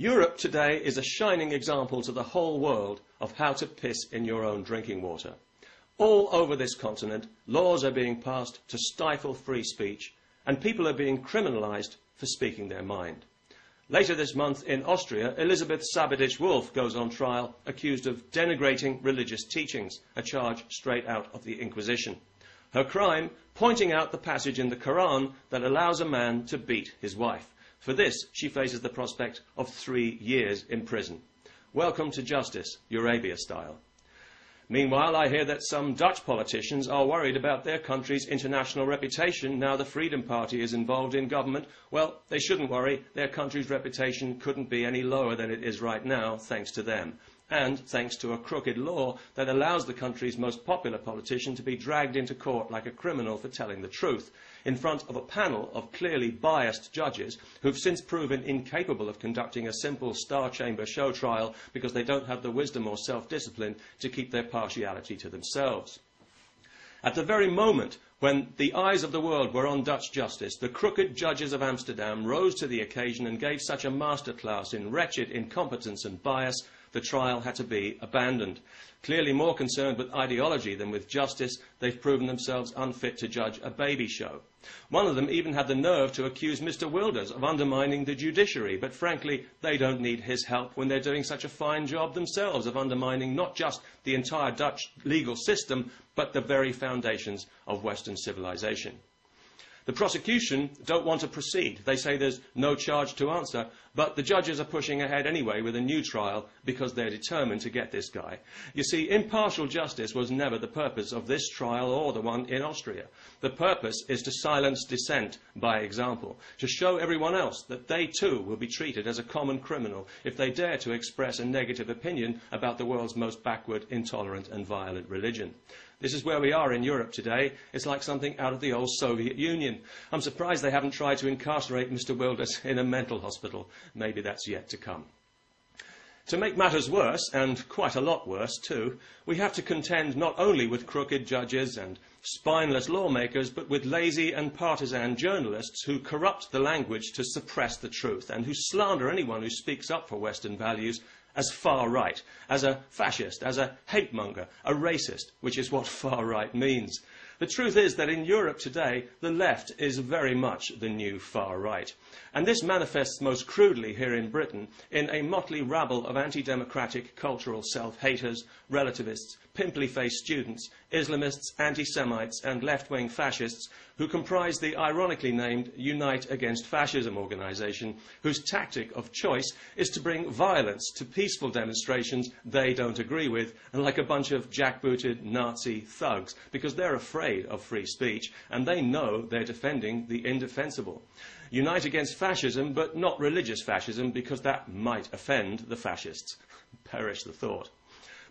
Europe today is a shining example to the whole world of how to piss in your own drinking water. All over this continent, laws are being passed to stifle free speech, and people are being criminalised for speaking their mind. Later this month in Austria, Elisabeth Sabadich-Wolff goes on trial accused of denigrating religious teachings, a charge straight out of the Inquisition. Her crime, pointing out the passage in the Quran that allows a man to beat his wife. For this, she faces the prospect of 3 years in prison. Welcome to justice, Eurabia style. Meanwhile, I hear that some Dutch politicians are worried about their country's international reputation now the Freedom Party is involved in government. Well, they shouldn't worry. Their country's reputation couldn't be any lower than it is right now, thanks to them. And thanks to a crooked law that allows the country's most popular politician to be dragged into court like a criminal for telling the truth, in front of a panel of clearly biased judges who've since proven incapable of conducting a simple Star Chamber show trial because they don't have the wisdom or self-discipline to keep their partiality to themselves. At the very moment when the eyes of the world were on Dutch justice, the crooked judges of Amsterdam rose to the occasion and gave such a masterclass in wretched incompetence and bias, the trial had to be abandoned. Clearly more concerned with ideology than with justice, they've proven themselves unfit to judge a baby show. One of them even had the nerve to accuse Mr. Wilders of undermining the judiciary, but frankly, they don't need his help when they're doing such a fine job themselves of undermining not just the entire Dutch legal system, but the very foundations of Western civilization. The prosecution don't want to proceed. They say there's no charge to answer, but the judges are pushing ahead anyway with a new trial because they're determined to get this guy. You see, impartial justice was never the purpose of this trial or the one in Austria. The purpose is to silence dissent by example, to show everyone else that they too will be treated as a common criminal if they dare to express a negative opinion about the world's most backward, intolerant and violent religion. This is where we are in Europe today. It's like something out of the old Soviet Union. I'm surprised they haven't tried to incarcerate Mr. Wilders in a mental hospital. Maybe that's yet to come. To make matters worse, and quite a lot worse too, we have to contend not only with crooked judges and spineless lawmakers, but with lazy and partisan journalists who corrupt the language to suppress the truth and who slander anyone who speaks up for Western values as far right, as a fascist, as a hate monger, a racist, which is what far right means. The truth is that in Europe today, the left is very much the new far right. And this manifests most crudely here in Britain in a motley rabble of anti-democratic cultural self-haters, relativists, pimply-faced students, Islamists, anti-Semites and left-wing fascists who comprise the ironically named Unite Against Fascism organisation, whose tactic of choice is to bring violence to peaceful demonstrations they don't agree with, and like a bunch of jackbooted Nazi thugs, because they're afraid of free speech and they know they're defending the indefensible. Unite against fascism, but not religious fascism, because that might offend the fascists. Perish the thought.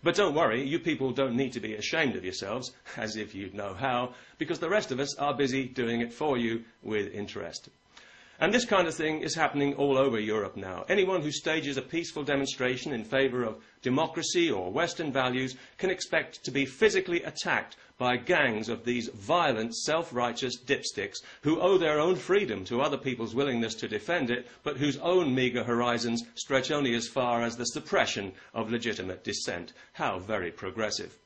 But don't worry, you people don't need to be ashamed of yourselves, as if you'd know how, because the rest of us are busy doing it for you with interest. And this kind of thing is happening all over Europe now. Anyone who stages a peaceful demonstration in favour of democracy or Western values can expect to be physically attacked by gangs of these violent, self-righteous dipsticks who owe their own freedom to other people's willingness to defend it, but whose own meagre horizons stretch only as far as the suppression of legitimate dissent. How very progressive.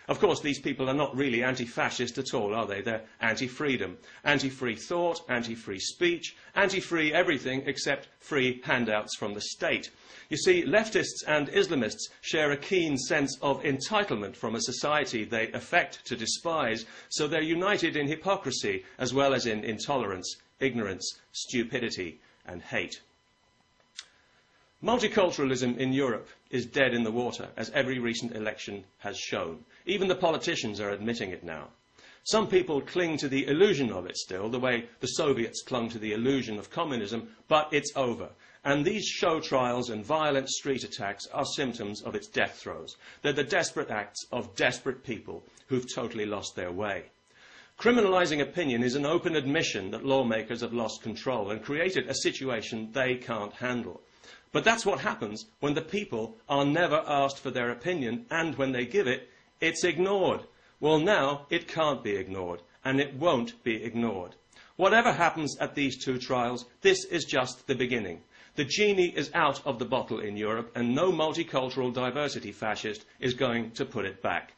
Of course, these people are not really anti-fascist at all, are they? They're anti-freedom, anti-free thought, anti-free speech, anti-free everything except free handouts from the state. You see, leftists and Islamists share a keen sense of entitlement from a society they affect to despise, so they're united in hypocrisy as well as in intolerance, ignorance, stupidity and hate. Multiculturalism in Europe is dead in the water, as every recent election has shown. Even the politicians are admitting it now. Some people cling to the illusion of it still, the way the Soviets clung to the illusion of communism, but it's over. And these show trials and violent street attacks are symptoms of its death throes. They're the desperate acts of desperate people who've totally lost their way. Criminalising opinion is an open admission that lawmakers have lost control and created a situation they can't handle. But that's what happens when the people are never asked for their opinion, and when they give it, it's ignored. Well, now it can't be ignored, and it won't be ignored. Whatever happens at these two trials, this is just the beginning. The genie is out of the bottle in Europe, and no multicultural diversity fascist is going to put it back.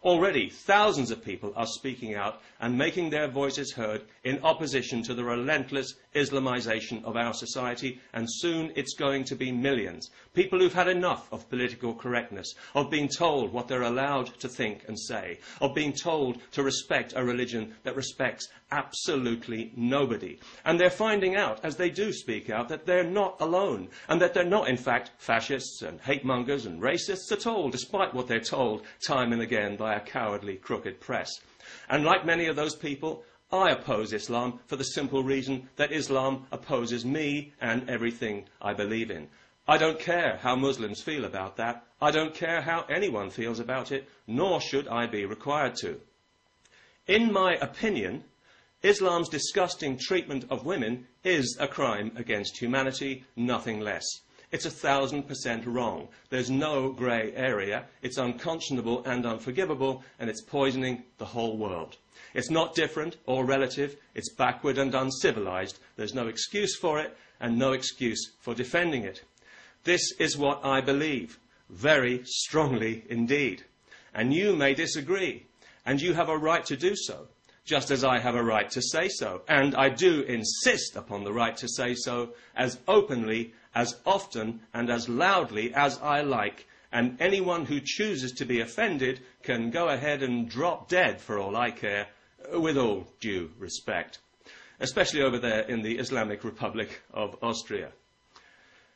Already, thousands of people are speaking out and making their voices heard in opposition to the relentless Islamization of our society, and soon it's going to be millions. People who've had enough of political correctness, of being told what they're allowed to think and say, of being told to respect a religion that respects absolutely nobody. And they're finding out, as they do speak out, that they're not alone, and that they're not, in fact, fascists and hate-mongers and racists at all, despite what they're told time and again by a cowardly, crooked press. And like many of those people, I oppose Islam for the simple reason that Islam opposes me and everything I believe in. I don't care how Muslims feel about that. I don't care how anyone feels about it, nor should I be required to. In my opinion, Islam's disgusting treatment of women is a crime against humanity, nothing less. It's 1,000% wrong. There's no grey area. It's unconscionable and unforgivable, and it's poisoning the whole world. It's not different or relative. It's backward and uncivilized. There's no excuse for it, and no excuse for defending it. This is what I believe, very strongly indeed. And you may disagree, and you have a right to do so, just as I have a right to say so. And I do insist upon the right to say so as openly, as often and as loudly as I like, and anyone who chooses to be offended can go ahead and drop dead for all I care, with all due respect, especially over there in the Islamic Republic of Austria.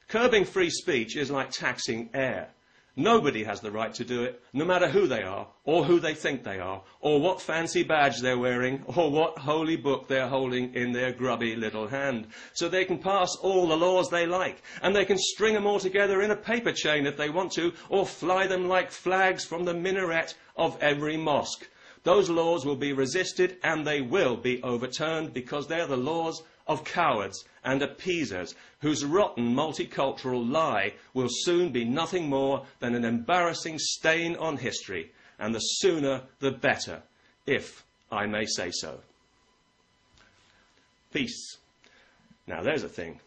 Curbing free speech is like taxing air. Nobody has the right to do it, no matter who they are, or who they think they are, or what fancy badge they're wearing, or what holy book they're holding in their grubby little hand. So they can pass all the laws they like, and they can string them all together in a paper chain if they want to, or fly them like flags from the minaret of every mosque. Those laws will be resisted, and they will be overturned, because they're the laws of cowards and appeasers, whose rotten multicultural lie will soon be nothing more than an embarrassing stain on history, and the sooner the better, if I may say so. Peace. Now there's a thing.